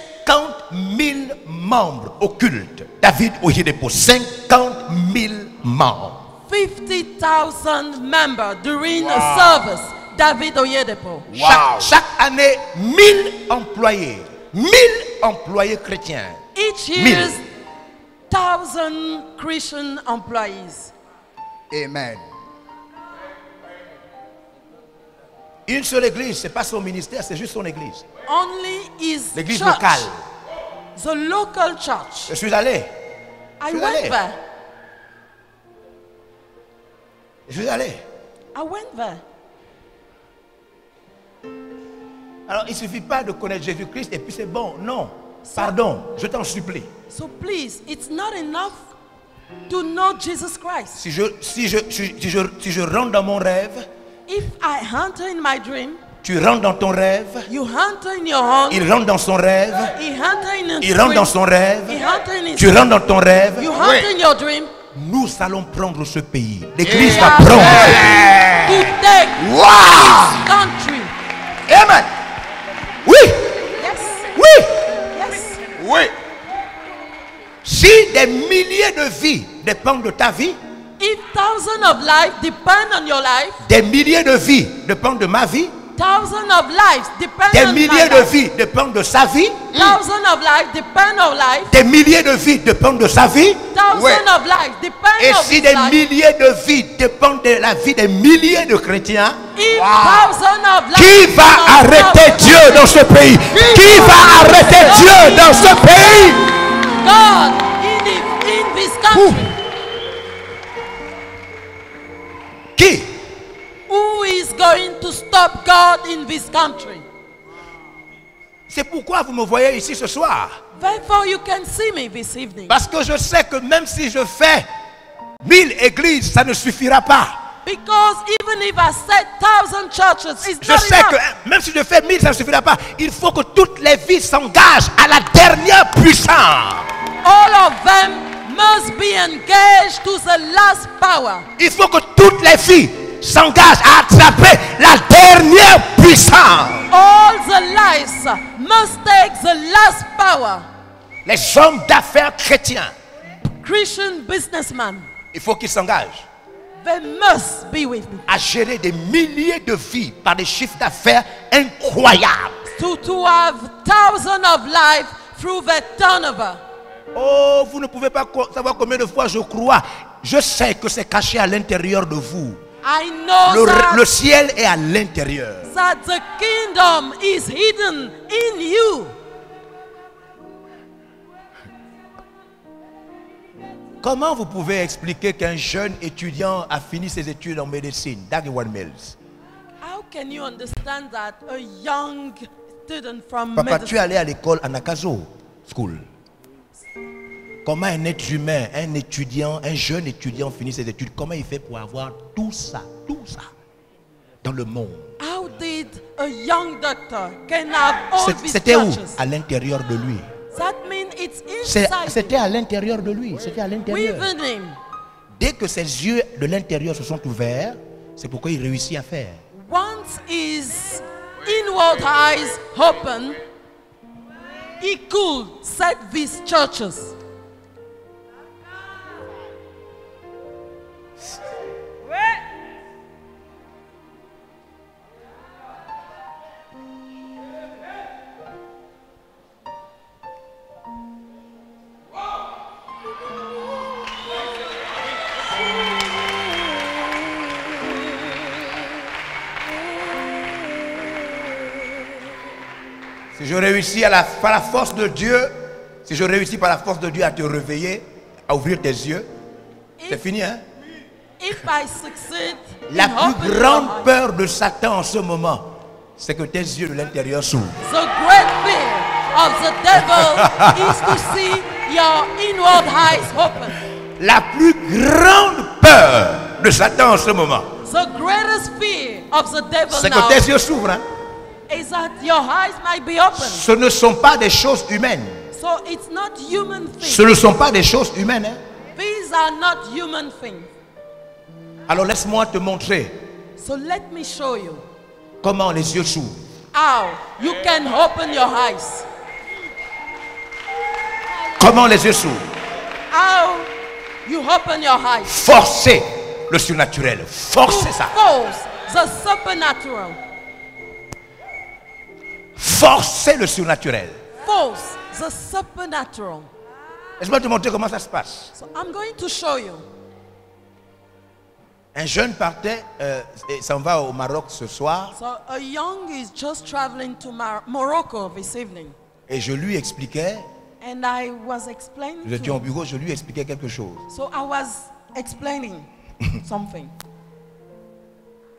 000 membres au culte. David Oyedepo, 50 000 membres. 50,000 members during a service. David Oyedepo. Chaque année, 1000 employés. 1000 employés chrétiens. Each 1000. year, 1,000 Christian employees. Amen. Une seule église, ce n'est pas son ministère, c'est juste son église. Only his L'église church, locale. the local church. Je suis allé. I suis went allé. there. Je suis allé. I went there. Alors, il ne suffit pas de connaître Jésus-Christ et puis c'est bon. Non. Pardon, je t'en supplie. So please, it's not enough to know Jesus Christ. Si je rentre dans mon rêve, If I enter in my dream, tu rentres dans ton rêve, you enter in your own, il rentre dans son rêve, he enter in his il rentre dream, dans son rêve, he enter in his tu rentres dans ton rêve. you enter in your dream Nous allons prendre ce pays. L'église We va are prendre ce ready pays. to take this country. Amen. Oui, Yes, oui. yes. Oui. Si des milliers de vies dépendent de ta vie, If thousands of lives depend on your life, des milliers de vies dépendent de ma vie, thousands of lives depend des on milliers my de life, vies dépendent de sa vie, thousands of lives depend on life, des milliers de vies dépendent de sa vie. thousands of lives depend Et on si his des life. milliers de vies dépendent de la vie des milliers de chrétiens, If thousands of lives qui depend va on arrêter thousands, Dieu dans ce pays? Qui va arrêter Dieu dans ce pays? God in this country, Qui? who is going to stop God in this country? C'est pourquoi vous me voyez ici ce soir. Therefore, you can see me this evening. Parce que je sais que même si je fais 1000 églises, ça ne suffira pas. Because even if I said 1,000 churches, it's Je not sais enough. que même si je fais 1000, ça ne suffira pas. Il faut que toutes les vies s'engagent à la dernière puissance. All of them must be engaged to the last power. Il faut que toutes les vies s'engagent à attraper la dernière puissance. All the lives must take the last power. Les hommes d'affaires chrétiens, Christian businessmen, il faut qu'ils s'engagent they must be with me. à gérer des milliers de vies par des chiffres d'affaires incroyables. To have thousands of lives through the turnover. Oh, vous ne pouvez pas savoir combien de fois je crois. Je sais que c'est caché à l'intérieur de vous. I know Le ciel est à l'intérieur. that the kingdom is hidden in you. Comment vous pouvez expliquer qu'un jeune étudiant a fini ses études en médecine, Dag-Heward Mills? How can you understand that a young student from Papa, tu es medicine, allé à l'école à Nakazo School. Comment un être humain, un étudiant, un jeune étudiant finit ses études, comment il fait pour avoir tout ça dans le monde? how did a young doctor can have all these C'était où? churches? À l'intérieur de lui. That means it's inside C'était à l'intérieur de lui. C'était à l'intérieur. within him. Dès que ses yeux de l'intérieur se sont ouverts, c'est pourquoi il réussit à faire. Once his inward eyes open, he could set these churches. Si je réussis par la force de Dieu, si je réussis par la force de Dieu à te réveiller, à ouvrir tes yeux, c'est fini, hein? If I succeed La in plus opening your grande eyes, peur de Satan en ce moment, c'est que tes yeux de l'intérieur s'ouvrent. the great fear of the devil is to see your inward eyes open. La plus grande peur de Satan en ce moment, The greatest fear of the devil c'est que now tes yeux s'ouvrent. Hein? is that your eyes might be open. Ce ne sont pas des choses humaines. So it's not human things. Ce ne sont pas des choses humaines. Hein? These are not human things. Alors laisse-moi te montrer So let me show you comment les yeux s'ouvrent. how you can open your eyes. Comment les yeux s'ouvrent. How you open your eyes. Forcez le surnaturel. Forcez To ça. force the supernatural. Forcez le surnaturel. Force the supernatural. Laisse-moi te montrer comment ça se passe. So I'm going to show you. Un jeune partait et s'en va au Maroc ce soir. So a young is just traveling to Morocco this evening. Et je lui expliquais, And I was explaining nous to étions au him. bureau, je lui expliquais quelque chose. So I was explaining something.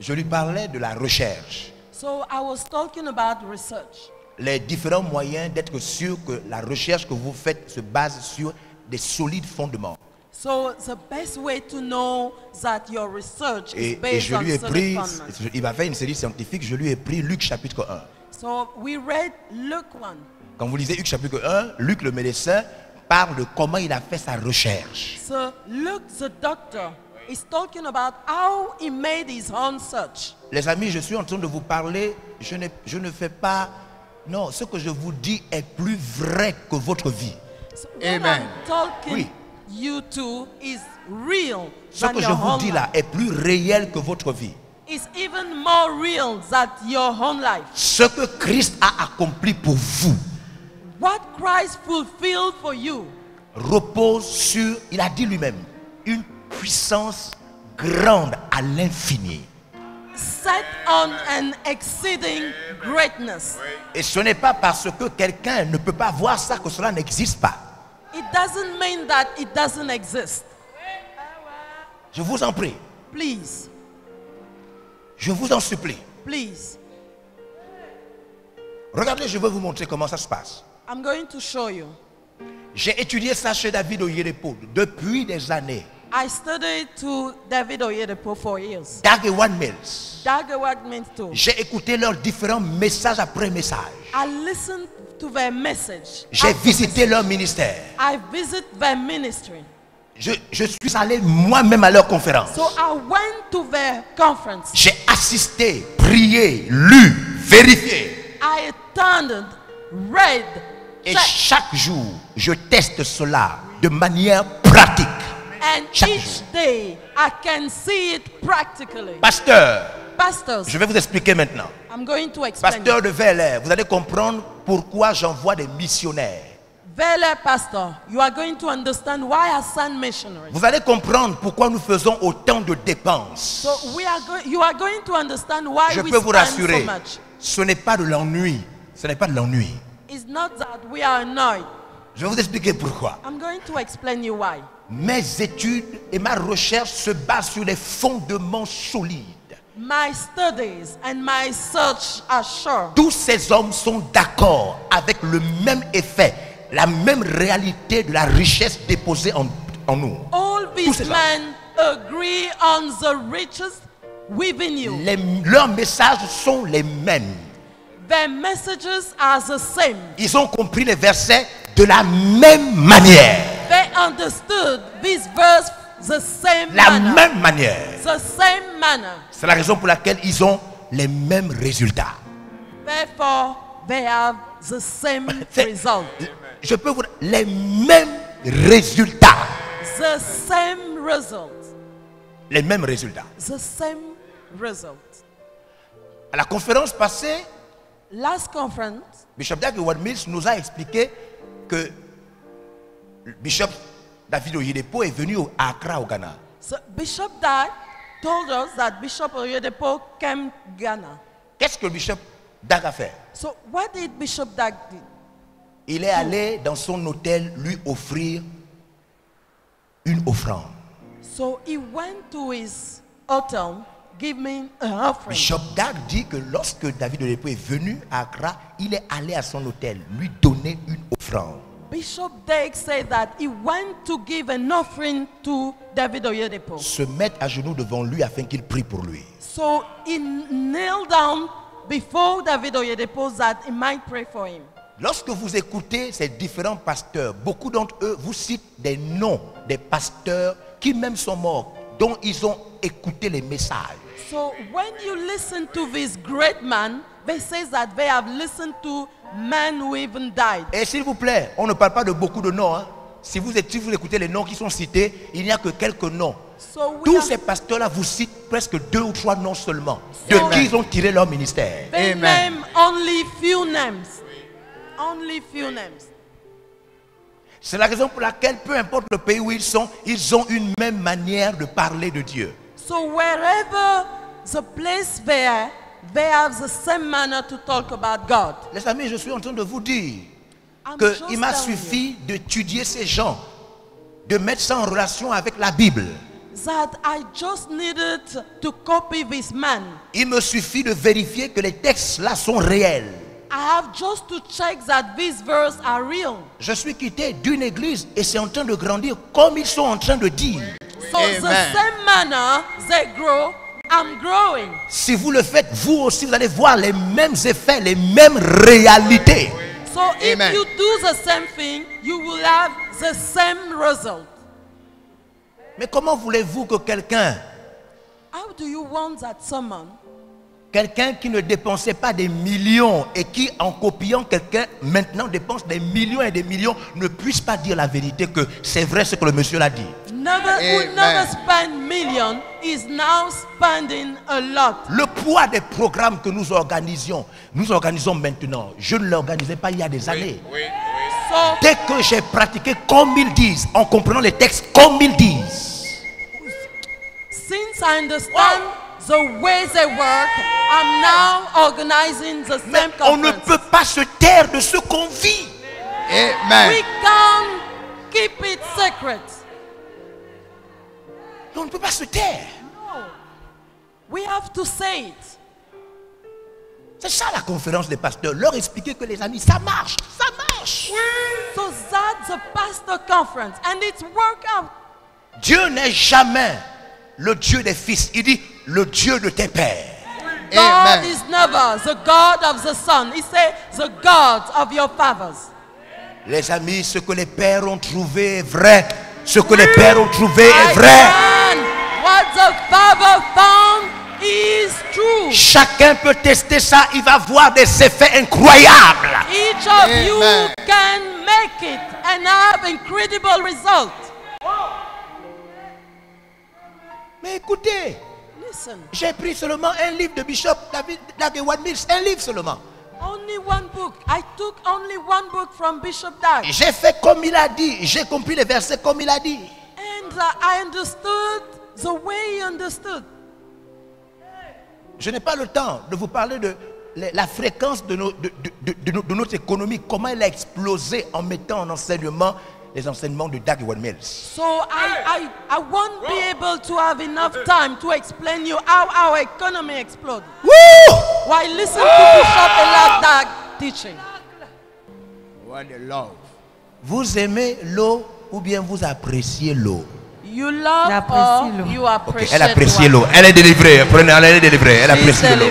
Je lui parlais de la recherche. So I was talking about research. Les différents moyens d'être sûr que la recherche que vous faites se base sur des solides fondements. So the best way to know that your research is Et based je on lui ai solid pris, fundament. il va faire une série scientifique, je lui ai pris Luc chapitre 1. So we read Luke 1. Quand vous lisez Luc chapitre 1, Luc le médecin parle de comment il a fait sa recherche. So Luke the doctor is talking about how he made his own search. Les amis, je suis en train de vous parler, je ne fais pas... Non, ce que je vous dis est plus vrai que votre vie. So what Amen. I'm talking Oui. you to is real Ce than que je your vous own dis life. là est plus réel que votre vie. It's even more real than your own life. Ce que Christ a accompli pour vous What Christ fulfilled for you repose sur, il a dit lui-même, une puissance grande à l'infini. set on an exceeding greatness. Et ce n'est pas parce que quelqu'un ne peut pas voir ça que cela n'existe pas. It doesn't mean that it doesn't exist. Je vous en prie, Please, je vous en supplie. please. Regardez, je vais vous montrer comment ça se passe. I'm going to show you. J'ai étudié ça chez David Oyedepo depuis des années. I studied to David Oyedepo for years. Dag-Heward Mills. Dag-Heward means too. J'ai écouté leurs différents messages après messages. I listened to their message. J'ai visité leur ministère. I visit their ministry. Je suis allé moi-même à leur conférence. So I went to their conference. J'ai assisté, prié, lu, vérifié. I attended, read, Et checked, chaque jour, je teste cela de manière pratique. and chaque each jour. day I can see it practically. Pasteur, Pastors, je vais vous expliquer maintenant. I'm going to explain. Pasteur de Velair, vous allez comprendre pourquoi j'envoie des missionnaires. Vele Pastor, you are going to understand why I send missionaries. Vous allez comprendre pourquoi nous faisons autant de dépenses. So you are going to understand why Je we peux vous spend so rassurer, much. ce n'est pas de l'ennui. Ce n'est pas de l'ennui. It's not that we are annoyed. Je vais vous expliquer pourquoi. I'm going to explain you why. Mes études et ma recherche se basent sur des fondements solides. My studies and my search are sure. Tous ces hommes sont d'accord avec le même effet, la même réalité de la richesse déposée en nous. All Tous these ces men agree on the riches within you. Leurs messages sont les mêmes. Their messages are the same. Ils ont compris les versets de la même manière. They understood this verse the same La manner. même manière. The same manner. C'est la raison pour laquelle ils ont les mêmes résultats. Therefore, they have the same C'est- result. Je peux vous dire, les mêmes résultats. The same result. Les mêmes résultats. The same result. À la conférence passée, Last conference, Bishop Dag Heward-Mills nous a expliqué que le Bishop David Oyedepo est venu à Accra au Ghana. so Bishop Dag told us that Bishop Oyedepo came to Ghana. Qu'est-ce que le Bishop Dag a fait? So what did Bishop Dag do? Il est allé dans son hôtel lui offrir une offrande. So he went to his hotel, giving an offering. Bishop Dag dit que lorsque David Oyedepo est venu à Accra, il est allé à son hôtel lui donner une offrande. Bishop Dag said that he went to give an offering to David Oyedepo. Se mettre à genoux devant lui afin qu'il prie pour lui. So he knelt down before David Oyedepo that he might pray for him. Lorsque vous écoutez ces différents pasteurs, beaucoup d'entre eux vous citent des noms des pasteurs qui même sont morts, dont ils ont écouté les messages. So when you listen to this great man, they say that they have listened to men who even died. Et s'il vous plaît, on ne parle pas de beaucoup de noms. Hein. Si vous écoutez les noms qui sont cités, il n'y a que quelques noms. So we Tous are, ces pasteurs-là vous citent presque 2 ou 3 noms seulement, de So- qui ils ont tiré leur ministère. they Amen. name only few names. Only few names. C'est la raison pour laquelle, peu importe le pays où ils ont une même manière de parler de Dieu. So wherever the place they have the same manner to talk about God. Les amis, je suis en train de vous dire I'm just qu'il m'a telling you suffi d'étudier ces gens, de mettre ça en relation avec la Bible. that I just needed to copy this man. Il me suffit de vérifier que les textes là sont réels. I have just to check that these verses are real. Je suis quitté d'une église et c'est en train de grandir comme ils sont en train de dire. So the Amen. same manner they grow, I'm growing. Si vous le faites, vous aussi, vous allez voir les mêmes effets, les mêmes réalités. So if Amen. you do the same thing, you will have the same result. Mais comment voulez-vous que quelqu'un How do you want that someone qui ne dépensait pas des millions et qui, en copiant quelqu'un, maintenant dépense des millions et des millions, ne puisse pas dire la vérité que c'est vrai ce que le monsieur l'a dit? would never spend million is now spending a lot. Le poids des programmes que nous organisons maintenant, je ne l'organisais pas il y a des années. So Dès que j'ai pratiqué comme ils disent, en comprenant les textes comme ils disent, since I understand the way they work, I'm now organizing the mais same on ne conference. peut pas se taire de ce qu'on vit. Amen. We can't keep it secret. On ne peut pas se taire. We have to say it. C'est ça la conférence des pasteurs. Leur expliquer que les amis, ça marche, ça marche. So that's the pastor conference, and it's work out. Dieu n'est jamais le Dieu des fils. Il dit le Dieu de tes pères. God Amen. is never the God of the Son. He said the God of your fathers. Les amis, ce que les pères ont trouvé est vrai. Ce que les pères ont trouvé est My vrai. son, what the Father found is true. Chacun peut tester ça. Il va voir des effets incroyables. Each of you Amen. can make it and have incredible results. Mais écoutez, Listen, j'ai pris seulement un livre de Bishop David Dag Heward-Mills. Un livre seulement. only one book. I took only one book from Bishop Dag. J'ai fait comme il a dit. J'ai compris les versets comme il a dit. And I understood the way he understood. Je n'ai pas le temps de vous parler de la fréquence de notre économie, comment elle a explosé en mettant en enseignement les enseignements de Dag Heward-Mills. So I won't be able to have enough time to explain you how our economy exploded. While listening to Bishop Eladag teaching. What a love. Vous aimez l'eau ou bien vous appréciez l'eau? You love or you appreciate. Elle apprécie l'eau. Elle est délivrée. Prenez, elle est délivrée. Elle apprécie l'eau.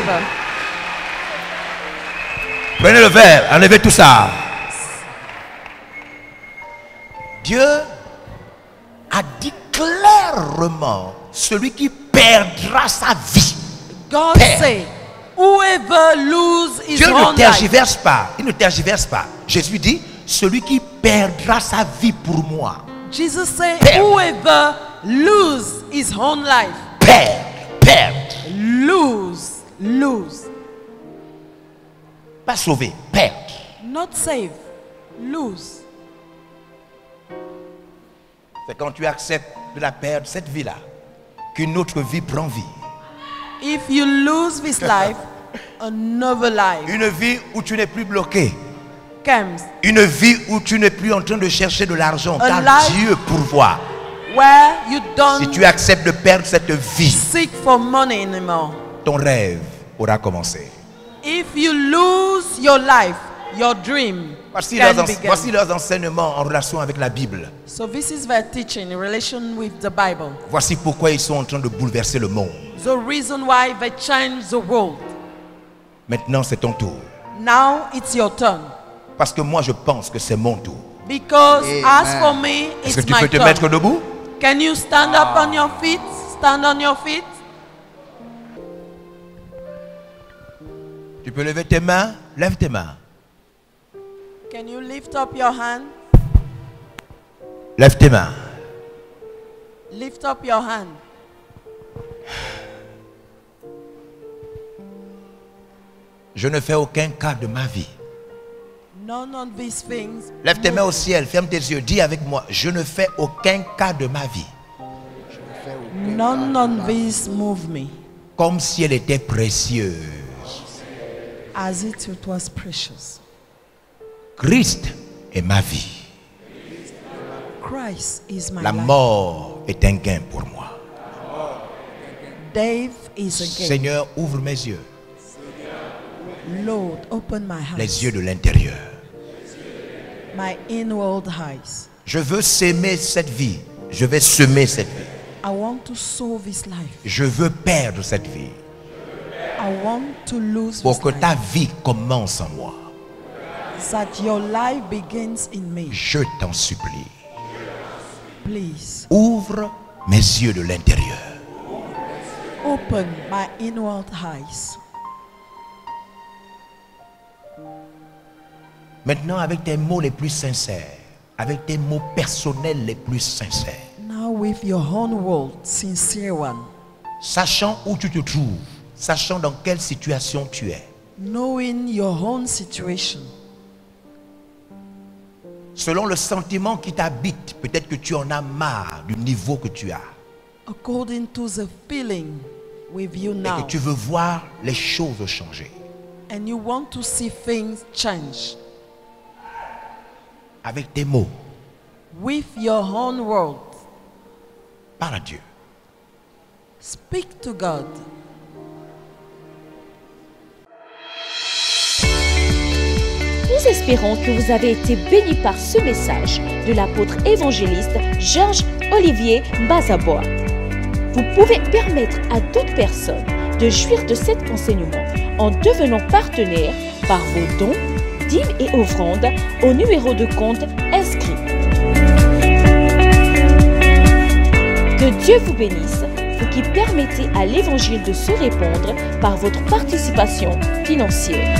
Prenez le verre. Enlevez tout ça. Dieu a dit clairement, celui qui perdra sa vie. God say, whoever lose his Dieu own ne tergiverse pas. Il ne tergiverse pas. Jésus dit, celui qui perdra sa vie pour moi. Jesus said, Perdre. whoever lose his own life. Perdre. Lose. Pas sauver, perdre. Not save. Lose. C'est quand tu acceptes de la perdre, cette vie-là, qu'une autre vie prend vie. If you lose this life, another life Une vie où tu n'es plus bloqué. comes. Une vie où tu n'es plus en train de chercher de l'argent, A car life Dieu pourvoit. Where you don't Si tu acceptes de perdre cette vie, seek for money anymore. ton rêve aura commencé. If you lose your life, your dream Voici can voici begin. leurs enseignements en relation avec la Bible. So this is their teaching in relation with the Bible. Voici pourquoi ils sont en train de bouleverser le monde. The reason why they change the world. Maintenant, c'est ton tour. Now it's your turn. Parce que moi, je pense que c'est mon tour. Because Amen. as for me, Est-ce que it's tu my peux te turn. mettre debout? Can you stand up on your feet? Stand on your feet. Tu peux lever tes mains? Lève tes mains. Can you lift up your hand? Lève tes mains. Lift up your hand. Je ne fais aucun cas de ma vie. None of these things. Lève tes mains au ciel, ferme tes yeux, dis avec moi, je ne fais aucun cas de ma vie. None of these move me Comme si elle était précieuse. as it was precious. Christ est ma vie. Christ is my La life. mort est un gain pour moi. Death is a gain. Seigneur, ouvre mes yeux, Lord, open my les eyes, yeux de l'intérieur. my inward eyes. Je veux s'aimer cette vie. Je vais semer cette vie. I want to sow this life. Je veux perdre cette vie I want to lose pour this que life. ta vie commence en moi. That your life begins in me. Je t'en supplie. Please Ouvre mes yeux de l'intérieur. open my inward eyes. Maintenant, avec tes mots les plus sincères, avec tes mots personnels les plus sincères, Now with your own word, sincere one, sachant où tu te trouves, sachant dans quelle situation tu es, knowing your own situation, selon le sentiment qui t'habite, peut-être que tu en as marre du niveau que tu as according to the feeling with you et now, que tu veux voir les choses changer. and you want to see things change. Avec tes mots, With your own word, parle à Dieu. speak to God. Nous espérons que vous avez été bénis par ce message de l'apôtre évangéliste Georges Olivier Bazaboa. Vous pouvez permettre à d'autres personnes de jouir de cet enseignement en devenant partenaire par vos dons, dîmes et offrandes au numéro de compte inscrit. Que Dieu vous bénisse, vous qui permettez à l'évangile de se répandre par votre participation financière.